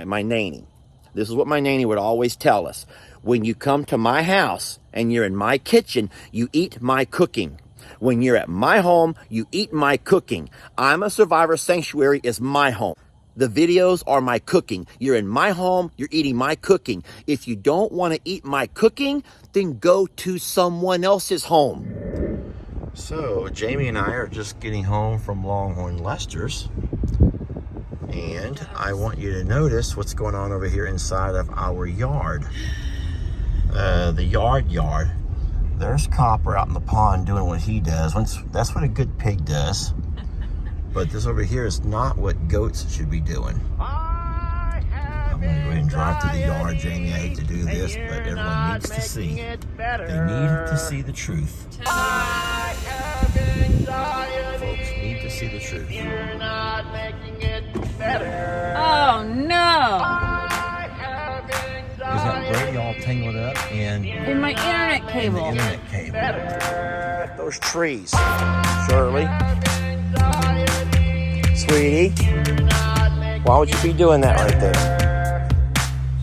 my nanny. This is what my nanny would always tell us. When you come to my house and you're in my kitchen, you eat my cooking. When you're at my home, you eat my cooking. I'm a survivor. Sanctuary is my home. The videos are my cooking. You're in my home, you're eating my cooking. If you don't want to eat my cooking, then go to someone else's home. So, Jamie and I are just getting home from Longhorn Lester's. And I want you to notice what's going on over here inside of our yard. The yard. There's Copper out in the pond doing what he does. That's what a good pig does. But this over here is not what goats should be doing. I'm going to go ahead and drive through the yard, Jamie. I hate to do this, but everyone needs to see. They need to see the truth. Folks need to see the truth. Oh, no. Is that Brady all tangled up in my internet cable? Those trees. Shirley. Sweetie. Why would you be doing that right there?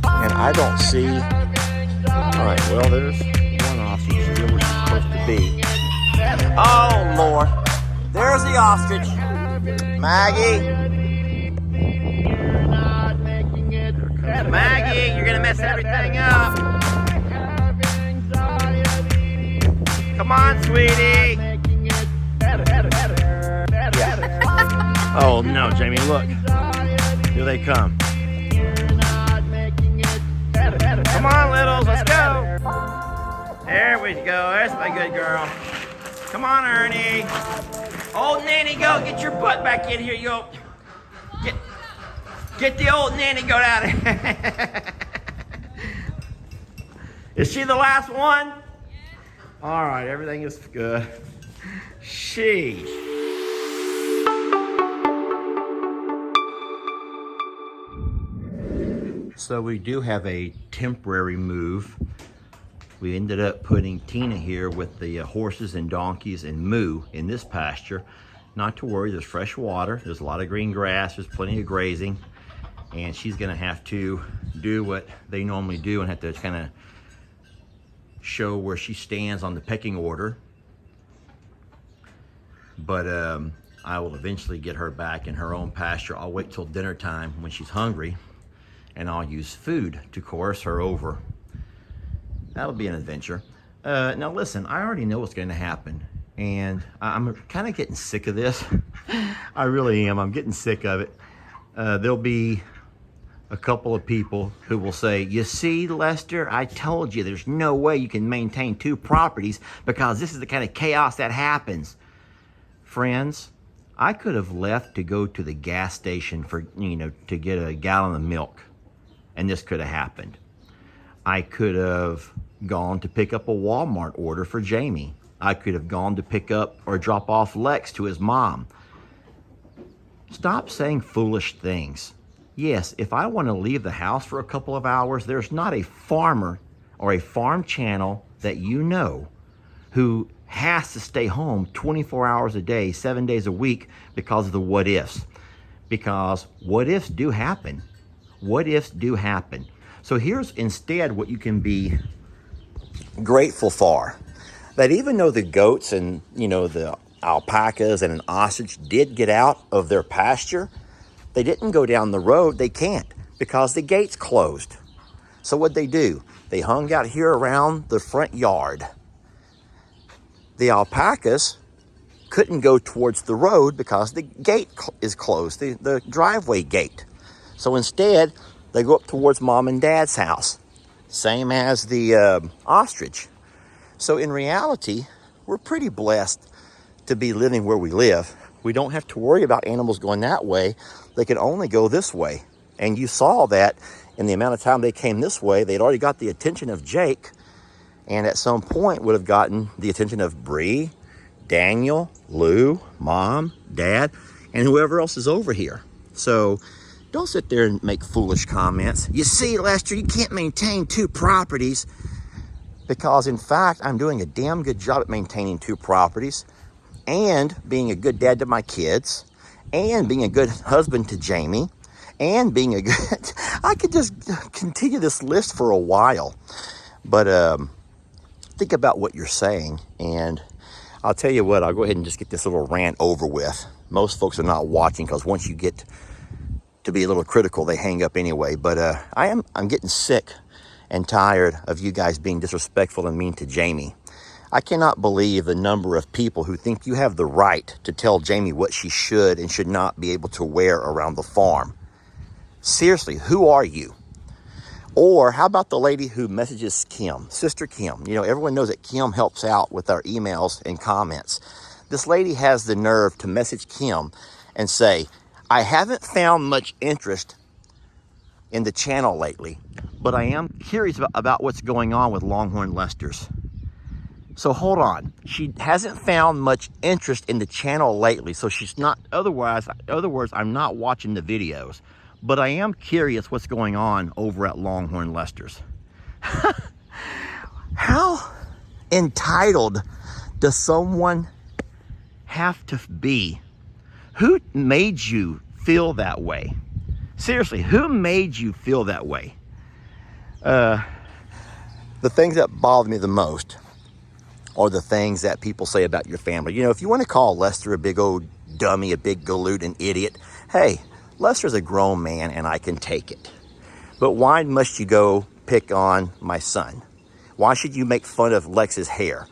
And I don't see... Alright, well, there's one ostrich here where she's supposed to be. Oh, Lord. There's the ostrich. Maggie. Maggie, you're gonna mess everything up. Come on, sweetie. Yeah. Oh no, Jamie, look. Here they come. Come on, littles, let's go. There we go. There's my good girl. Come on, Ernie. Old nanny, go. Get your butt back in here. You go. Get the old nanny goat out of here. Is she the last one? All right, everything is good. Sheesh. So we do have a temporary move. We ended up putting Tina here with the horses and donkeys and Moo in this pasture. Not to worry, there's fresh water. There's a lot of green grass. There's plenty of grazing. And she's gonna have to do what they normally do and have to kind of show where she stands on the pecking order. But I will eventually get her back in her own pasture. I'll wait till dinner time when she's hungry, and I'll use food to coerce her over. That'll be an adventure. Now listen, I already know what's going to happen, and I'm kind of getting sick of this. I really am. I'm getting sick of it. There'll be a couple of people who will say, you see, Lester, I told you there's no way you can maintain 2 properties because this is the kind of chaos that happens. Friends, I could have left to go to the gas station for, to get a gallon of milk, and this could have happened. I could have gone to pick up a Walmart order for Jamie. I could have gone to pick up or drop off Lex to his mom. Stop saying foolish things. Yes, if I want to leave the house for a couple of hours, there's not a farmer or a farm channel that you know who has to stay home 24 hours a day, 7 days a week because of the what ifs. Because what ifs do happen. What ifs do happen. So here's instead what you can be grateful for. That even though the goats and, the alpacas and an ostrich did get out of their pasture, they didn't go down the road. They can't because the gate's closed. So what'd they do? They hung out here around the front yard. The alpacas couldn't go towards the road because the gate is closed, the driveway gate. So instead, they go up towards mom and dad's house, same as the ostrich. So in reality, we're pretty blessed to be living where we live. We don't have to worry about animals going that way. They can only go this way. And you saw that in the amount of time they came this way, they'd already got the attention of Jake, and at some point would have gotten the attention of Bree, Daniel, Lou, Mom, Dad, and whoever else is over here. So don't sit there and make foolish comments. You see, Lester, you can't maintain 2 properties, because in fact, I'm doing a damn good job at maintaining 2 properties and being a good dad to my kids and being a good husband to Jamie and being a good, I could just continue this list for a while, but think about what you're saying, and I'll tell you what, I'll go ahead and just get this little rant over with. Most folks are not watching because once you get to be a little critical, they hang up anyway. But I'm getting sick and tired of you guys being disrespectful and mean to Jamie. I cannot believe the number of people who think you have the right to tell Jamie what she should and should not be able to wear around the farm. Seriously, who are you? Or how about the lady who messages Kim, Sister Kim? You know, everyone knows that Kim helps out with our emails and comments. This lady has the nerve to message Kim and say, I haven't found much interest in the channel lately, but I am curious about what's going on with Longhorn Lesters. So hold on, she hasn't found much interest in the channel lately, so she's not, other words, I'm not watching the videos, but I am curious what's going on over at Longhorn Lesters. How entitled does someone have to be? Who made you feel that way? Seriously, who made you feel that way? The things that bother me the most are the things that people say about your family. You know, if you want to call Lester a big old dummy, a big galoot, an idiot, hey, Lester's a grown man and I can take it. But why must you go pick on my son? Why should you make fun of Lex's hair?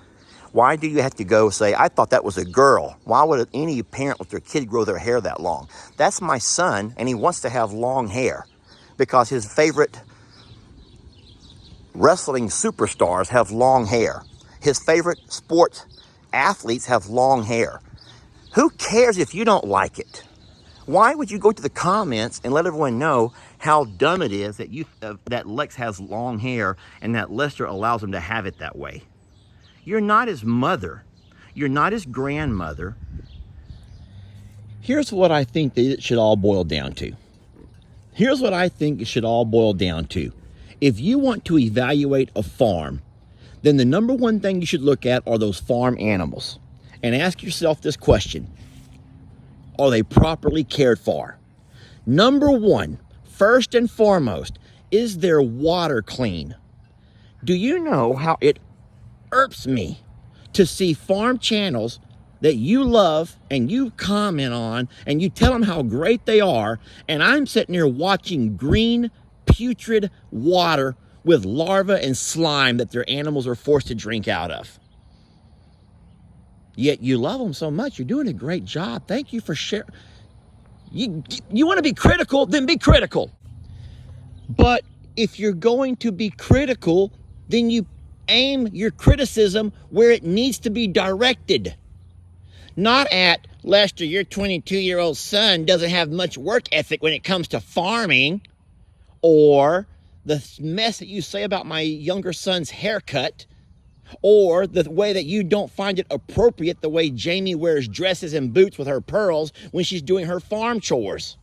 Why do you have to go say, I thought that was a girl? Why would any parent with their kid grow their hair that long? That's my son, and he wants to have long hair because his favorite wrestling superstars have long hair. His favorite sports athletes have long hair. Who cares if you don't like it? Why would you go to the comments and let everyone know how dumb it is that that Lex has long hair and that Lester allows him to have it that way? You're not his mother. You're not his grandmother. Here's what I think that it should all boil down to. Here's what I think it should all boil down to. If you want to evaluate a farm, then the number one thing you should look at are those farm animals. And ask yourself this question. Are they properly cared for? Number one, first and foremost, is their water clean? Do you know how it irks me to see farm channels that you love and you comment on and you tell them how great they are, and I'm sitting here watching green, putrid water with larvae and slime that their animals are forced to drink out of? Yet you love them so much. You're doing a great job. Thank you for sharing. You want to be critical, then be critical. But if you're going to be critical, then you aim your criticism where it needs to be directed. Not at, Lester, your 22-year-old son doesn't have much work ethic when it comes to farming, or the mess that you say about my younger son's haircut, or the way that you don't find it appropriate the way Jamie wears dresses and boots with her pearls when she's doing her farm chores.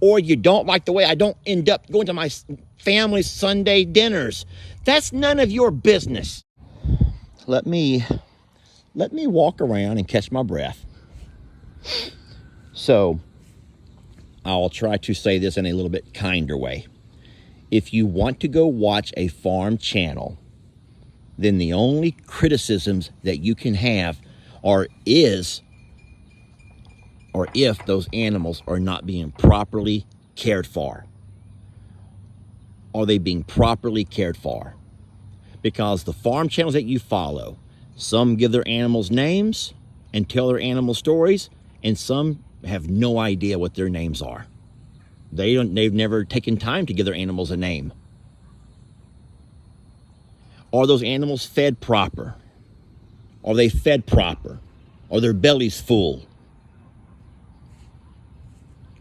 Or you don't like the way I don't end up going to my family's Sunday dinners. That's none of your business. Let me walk around and catch my breath. So, I'll try to say this in a little bit kinder way. If you want to go watch a farm channel, then the only criticisms that you can have are if those animals are not being properly cared for. Are they being properly cared for? Because the farm channels that you follow, some give their animals names and tell their animal stories, and some have no idea what their names are. They've never taken time to give their animals a name. Are those animals fed proper? Are they fed proper? Are their bellies full?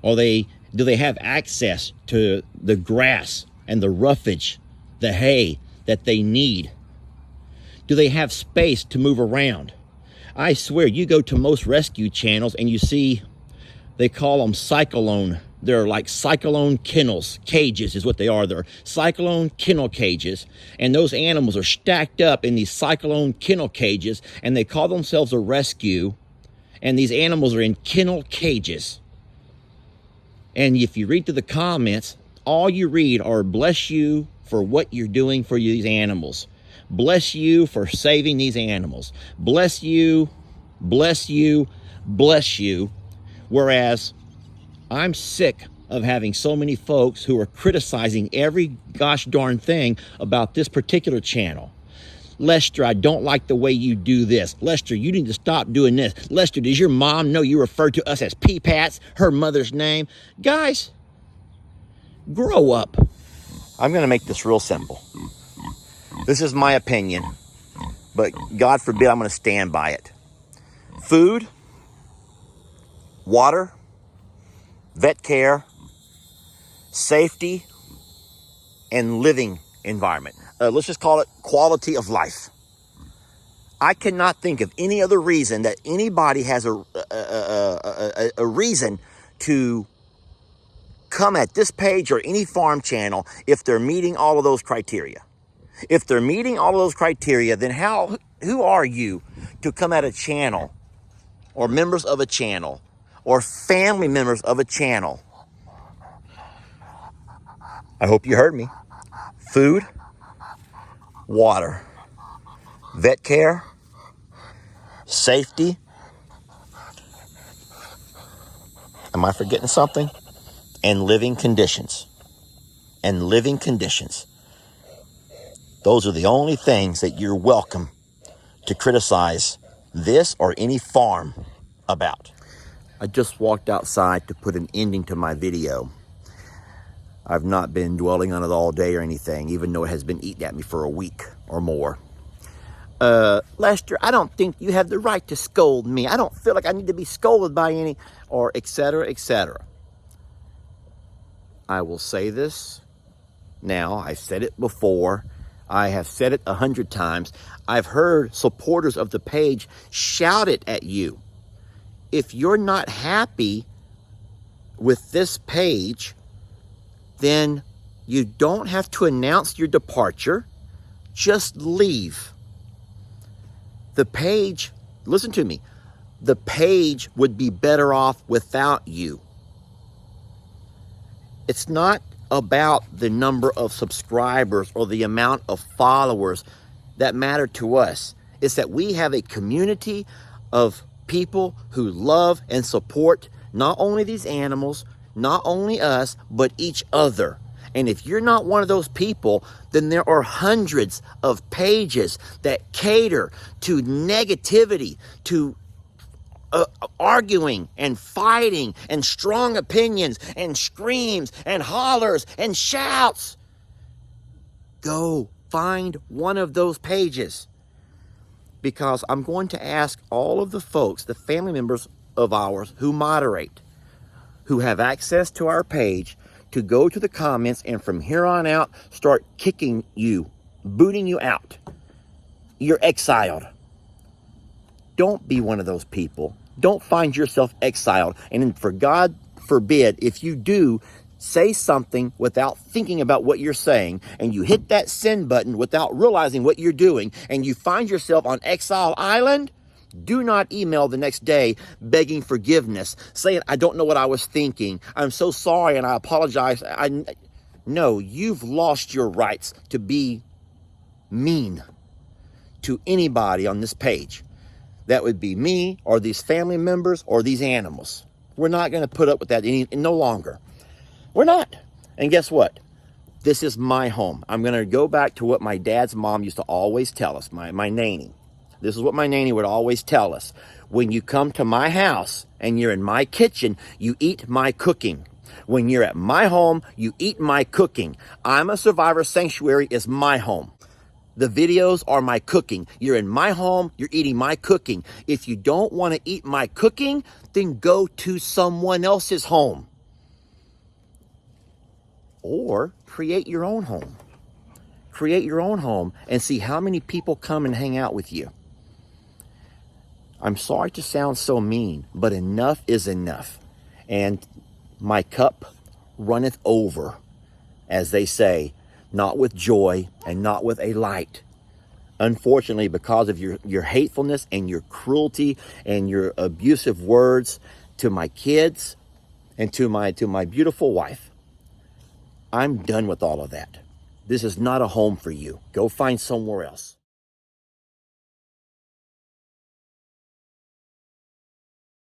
Do they have access to the grass and the roughage, the hay that they need? Do they have space to move around? I swear, you go to most rescue channels and you see, they call them cyclone. They're like cyclone kennels, cages is what they are. They're cyclone kennel cages. And those animals are stacked up in these cyclone kennel cages, and they call themselves a rescue. And these animals are in kennel cages. And if you read through the comments, all you read are bless you for what you're doing for these animals. Bless you for saving these animals. Bless you, bless you, bless you. Whereas I'm sick of having so many folks who are criticizing every gosh darn thing about this particular channel. Lester, I don't like the way you do this. Lester, you need to stop doing this. Lester, does your mom know you refer to us as Peepats, her mother's name? Guys, grow up. I'm going to make this real simple. This is my opinion, but God forbid I'm going to stand by it. Food, water, vet care, safety, and living environment. Let's just call it quality of life. I cannot think of any other reason that anybody has a reason to come at this page or any farm channel if they're meeting all of those criteria. If they're meeting all of those criteria, then who are you to come at a channel or members of a channel or family members of a channel? I hope you heard me. Food, water, vet care, safety. Am I forgetting something? And living conditions. And living conditions. Those are the only things that you're welcome to criticize this or any farm about. I just walked outside to put an ending to my video. I've not been dwelling on it all day or anything, even though it has been eating at me for a week or more. Lester, I don't think you have the right to scold me. I don't feel like I need to be scolded by any, or etc., etc. I will say this now. I've said it before. I have said it 100 times. I've heard supporters of the page shout it at you. If you're not happy with this page, then you don't have to announce your departure. Just leave. The page, listen to me, the page would be better off without you. It's not about the number of subscribers or the amount of followers that matter to us. It's that we have a community of people who love and support not only these animals, not only us, but each other. And if you're not one of those people, then there are hundreds of pages that cater to negativity, to arguing and fighting and strong opinions and screams and hollers and shouts. Go find one of those pages, because I'm going to ask all of the folks, the family members of ours who moderate, who have access to our page, to go to the comments and from here on out start kicking you, booting you out. You're exiled. Don't be one of those people. Don't find yourself exiled. And for God forbid, if you do say something without thinking about what you're saying, and you hit that send button without realizing what you're doing, and you find yourself on Exile Island, do not email the next day begging forgiveness, saying, I don't know what I was thinking. I'm so sorry and I apologize. No, you've lost your rights to be mean to anybody on this page. That would be me or these family members or these animals. We're not going to put up with that no longer. We're not. And guess what? This is my home. I'm going to go back to what my dad's mom used to always tell us, my nanny. This is what my nanny would always tell us. When you come to my house and you're in my kitchen, you eat my cooking. When you're at my home, you eat my cooking. I'm a Survivor Sanctuary is my home. The videos are my cooking. You're in my home, you're eating my cooking. If you don't want to eat my cooking, then go to someone else's home. Or create your own home. Create your own home and see how many people come and hang out with you. I'm sorry to sound so mean, but enough is enough. And my cup runneth over, as they say, not with joy and not with a light. Unfortunately, because of your hatefulness and your cruelty and your abusive words to my kids and to my beautiful wife, I'm done with all of that. This is not a home for you. Go find somewhere else.